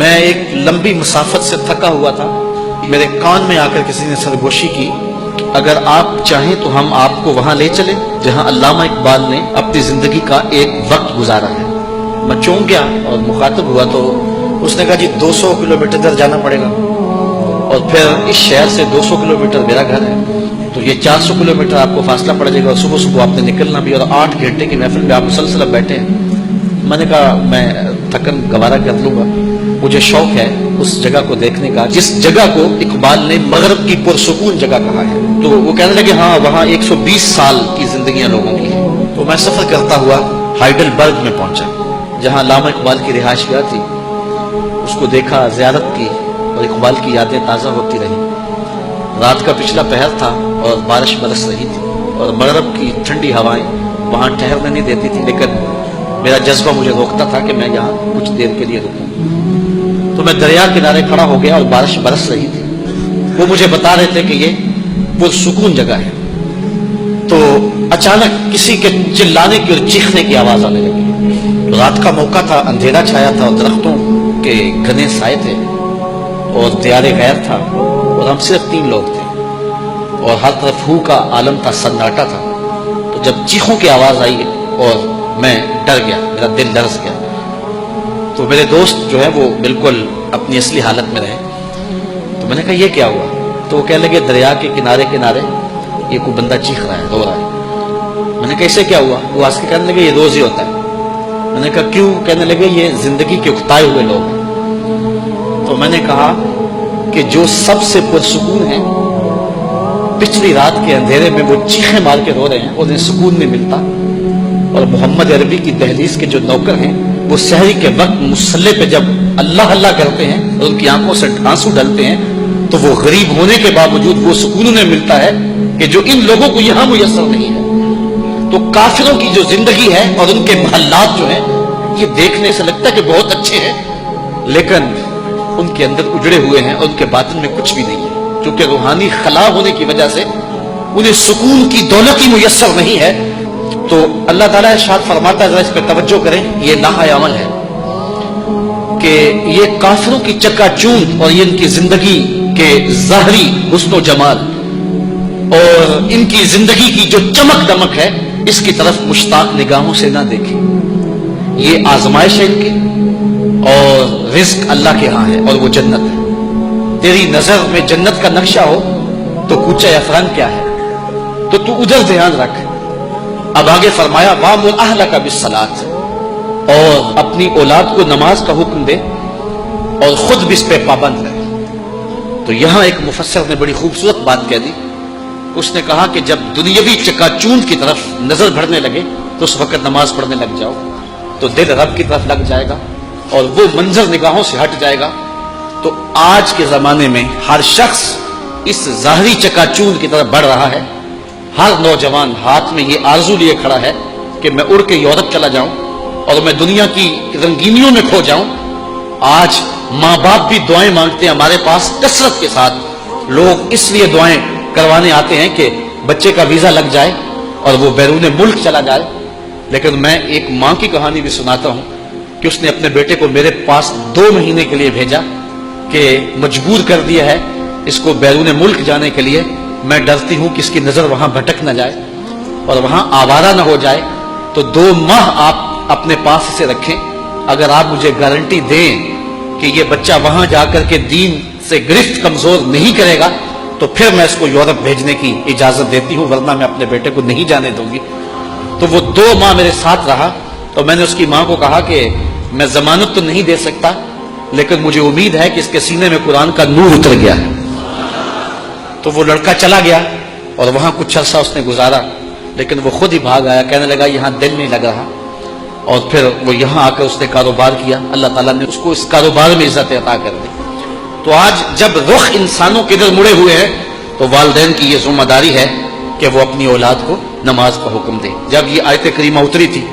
میں ایک لمبی مسافت سے تھکا ہوا تھا، میرے کان میں آ کر کسی نے سرگوشی کی، اگر آپ چاہیں تو ہم آپ کو وہاں لے چلیں جہاں علامہ اقبال نے اپنی زندگی کا ایک وقت گزارا ہے۔ میں چونک گیا اور مخاطب ہوا تو اس نے کہا جی 200 کلومیٹر ادھر جانا پڑے گا، اور پھر اس شہر سے 200 کلومیٹر میرا گھر ہے، تو یہ 400 کلومیٹر آپ کو فاصلہ پڑ جائے گا، اور صبح صبح آپ نے نکلنا بھی، اور 8 گھنٹے کی محفل میں آپ مسلسل بیٹھے ہیں۔ میں نے کہا میں تھکن گوارا کر لوں گا، مجھے شوق ہے اس جگہ کو دیکھنے کا جس جگہ کو اقبال نے مغرب کی پرسکون جگہ کہا ہے۔ تو وہ کہنے لگے ہاں وہاں 120 سال کی زندگیاں لوگوں کی ہیں۔ تو میں سفر کرتا ہوا ہائیڈلبرگ میں پہنچا جہاں علامہ اقبال کی رہائش گاہ تھی، اس کو دیکھا، زیارت کی، اور اقبال کی یادیں تازہ ہوتی رہی۔ رات کا پچھلا پہر تھا اور بارش برس رہی تھی، اور مغرب کی ٹھنڈی ہوائیں وہاں ٹھہرنے نہیں دیتی تھی، لیکن میرا جذبہ مجھے روکتا تھا کہ میں یہاں کچھ دیر کے لیے رکوں۔ تو میں دریا کنارے کھڑا ہو گیا اور بارش برس رہی تھی، وہ مجھے بتا رہے تھے کہ یہ پرسکون جگہ ہے۔ تو اچانک کسی کے چلانے کی اور چیخنے کی آواز آنے لگی۔ رات کا موقع تھا، اندھیرا چھایا تھا اور درختوں کے گھنے سائے تھے اور دیار غیر تھا، اور ہم صرف 3 لوگ تھے، اور ہر طرف ہو کا عالم تھا، سناٹا تھا۔ تو جب چیخوں کی آواز آئی اور میں ڈر گیا، میرا دل لرز گیا، تو میرے دوست جو ہے وہ بالکل اپنی اصلی حالت میں رہے۔ تو میں نے کہا یہ کیا ہوا؟ تو وہ کہنے لگے دریا کے کنارے کنارے یہ کوئی بندہ چیخ رہا ہے، رو رہا ہے۔ میں نے کہا اسے کیا ہوا؟ وہ ہنس کے کہنے لگے یہ روز ہی ہوتا ہے۔ میں نے کہا کیوں؟ کہنے لگے یہ زندگی کے اکتائے ہوئے لوگ ہیں۔ تو میں نے کہا کہ جو سب سے پرسکون ہیں، پچھلی رات کے اندھیرے میں وہ چیخیں مار کے رو رہے ہیں، انہیں سکون نہیں ملتا، اور محمد عربی کی دہلیز کے جو نوکر ہیں وہ سحری کے وقت مصلے پہ جب اللہ اللہ کرتے ہیں اور ان کی آنکھوں سے آنسو ڈلتے ہیں تو وہ غریب ہونے کے باوجود وہ سکون انہیں ملتا ہے کہ جو ان لوگوں کو یہاں میسر نہیں ہے۔ تو کافروں کی جو زندگی ہے اور ان کے محلات جو ہیں یہ دیکھنے سے لگتا ہے کہ بہت اچھے ہیں، لیکن ان کے اندر اجڑے ہوئے ہیں اور ان کے باطن میں کچھ بھی نہیں ہے، کیونکہ روحانی خلا ہونے کی وجہ سے انہیں سکون کی دولت ہی میسر نہیں ہے۔ تو اللہ تعالیٰ ارشاد فرماتا ہے، ذرا اس پہ توجہ کریں، یہ لاحق عمل ہے کہ یہ کافروں کی چکا چوند اور یہ ان کی زندگی کے ظاہری حسن و جمال اور ان کی زندگی کی جو چمک دمک ہے اس کی طرف مشتاق نگاہوں سے نہ دیکھیں۔ یہ آزمائش ہے ان کی، اور رزق اللہ کے ہاں ہے، اور وہ جنت ہے۔ تیری نظر میں جنت کا نقشہ ہو تو کوچہ افران کیا ہے، تو تو ادھر دھیان رکھ۔ اب آگے فرمایا وَأْمُرْ أَهْلَكَ بِالصَّلَاةِ، اور اپنی اولاد کو نماز کا حکم دے اور خود بھی اس پہ پابند رہے۔ تو یہاں ایک مفسر نے بڑی خوبصورت بات کہہ دی، اس نے کہا کہ جب دنیاوی چکا چوند کی طرف نظر بڑھنے لگے تو اس وقت نماز پڑھنے لگ جاؤ، تو دل رب کی طرف لگ جائے گا اور وہ منظر نگاہوں سے ہٹ جائے گا۔ تو آج کے زمانے میں ہر شخص اس ظاہری چکا چوند کی طرف بڑھ رہا ہے۔ ہر نوجوان ہاتھ میں یہ آرزو لیے کھڑا ہے کہ میں اڑ کے یورپ چلا جاؤں اور میں دنیا کی رنگینیوں میں کھو جاؤں۔ آج ماں باپ بھی دعائیں مانگتے ہیں، ہمارے پاس کثرت کے ساتھ لوگ اس لیے دعائیں کروانے آتے ہیں کہ بچے کا ویزا لگ جائے اور وہ بیرون ملک چلا جائے۔ لیکن میں ایک ماں کی کہانی بھی سناتا ہوں کہ اس نے اپنے بیٹے کو میرے پاس 2 مہینے کے لیے بھیجا کہ مجبور کر دیا ہے اس کو بیرون ملک جانے کے لیے، میں ڈرتی ہوں کہ اس کی نظر وہاں بھٹک نہ جائے اور وہاں آوارہ نہ ہو جائے، تو 2 ماہ آپ اپنے پاس اسے رکھیں۔ اگر آپ مجھے گارنٹی دیں کہ یہ بچہ وہاں جا کر کے دین سے گرفت کمزور نہیں کرے گا تو پھر میں اس کو یورپ بھیجنے کی اجازت دیتی ہوں، ورنہ میں اپنے بیٹے کو نہیں جانے دوں گی۔ تو وہ 2 ماہ میرے ساتھ رہا، تو میں نے اس کی ماں کو کہا کہ میں ضمانت تو نہیں دے سکتا، لیکن مجھے امید ہے کہ اس کے سینے میں قرآن کا نور اتر گیا ہے۔ تو وہ لڑکا چلا گیا اور وہاں کچھ عرصہ اس نے گزارا، لیکن وہ خود ہی بھاگ آیا، کہنے لگا یہاں دل نہیں لگ رہا، اور پھر وہ یہاں آ کر اس نے کاروبار کیا، اللہ تعالیٰ نے اس کو اس کاروبار میں عزت عطا کر دی۔ تو آج جب رخ انسانوں کے ادھر مڑے ہوئے ہیں تو والدین کی یہ ذمہ داری ہے کہ وہ اپنی اولاد کو نماز کا حکم دے۔ جب یہ آیت کریمہ اتری تھی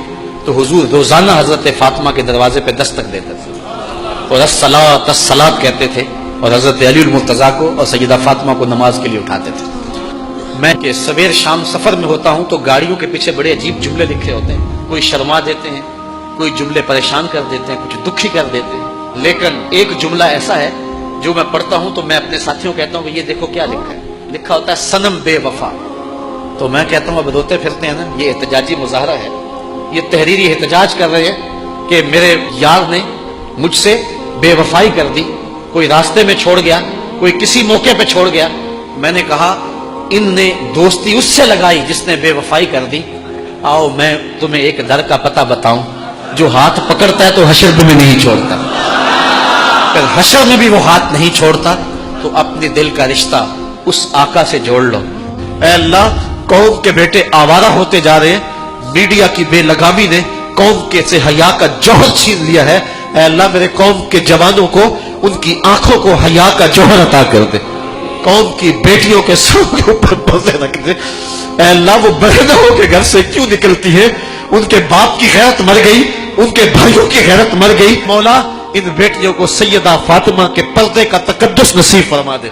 تو حضور روزانہ حضرت فاطمہ کے دروازے پہ دستک دیتے تھے اور الصلاۃ الصلاۃ کہتے تھے، اور حضرت علی المرتضیٰ کو اور سیدہ فاطمہ کو نماز کے لیے اٹھاتے تھے۔ میں کہ سویر شام سفر میں ہوتا ہوں تو گاڑیوں کے پیچھے بڑے عجیب جملے لکھے ہوتے ہیں، کوئی شرما دیتے ہیں، کوئی جملے پریشان کر دیتے ہیں، کچھ دکھی کر دیتے ہیں۔ لیکن ایک جملہ ایسا ہے جو میں پڑھتا ہوں تو میں اپنے ساتھیوں کو کہتا ہوں کہ یہ دیکھو کیا لکھا ہے. لکھا ہوتا ہے صنم بے وفا. تو میں کہتا ہوں اب روتے پھرتے ہیں نا, یہ احتجاجی مظاہرہ ہے, یہ تحریری احتجاج کر رہے ہیں کہ میرے یار نے مجھ سے بے وفائی کر دی, کوئی راستے میں چھوڑ گیا, کوئی کسی موقع پہ چھوڑ گیا. میں نے کہا ان نے دوستی اس سے لگائی جس نے بے وفائی کر دی. آؤ میں تمہیں ایک در کا پتہ بتاؤں, جو ہاتھ پکڑتا ہے تو حشر میں نہیں چھوڑتا, پھر حشر میں بھی وہ ہاتھ نہیں چھوڑتا. تو اپنے دل کا رشتہ اس آقا سے جوڑ لو. اے اللہ, قوم کے بیٹے آوارہ ہوتے جا رہے ہیں, میڈیا کی بے لگامی نے قوم کے سے حیا کا جوہر چھین لیا ہے. اے اللہ میرے قوم کے جوانوں کو ان کی آنکھوں کو حیا کا جوہر عطا کر دے. قوم کی بیٹیوں کے سر کے اوپر پردے رکھ دے. اے اللہ وہ بہنوں کے گھر سے کیوں نکلتی ہے, ان کے باپ کی غیرت مر گئی, ان کے بھائیوں کی غیرت مر گئی. مولا ان بیٹیوں کو سیدہ فاطمہ کے پردے کا تقدس نصیب فرما دے.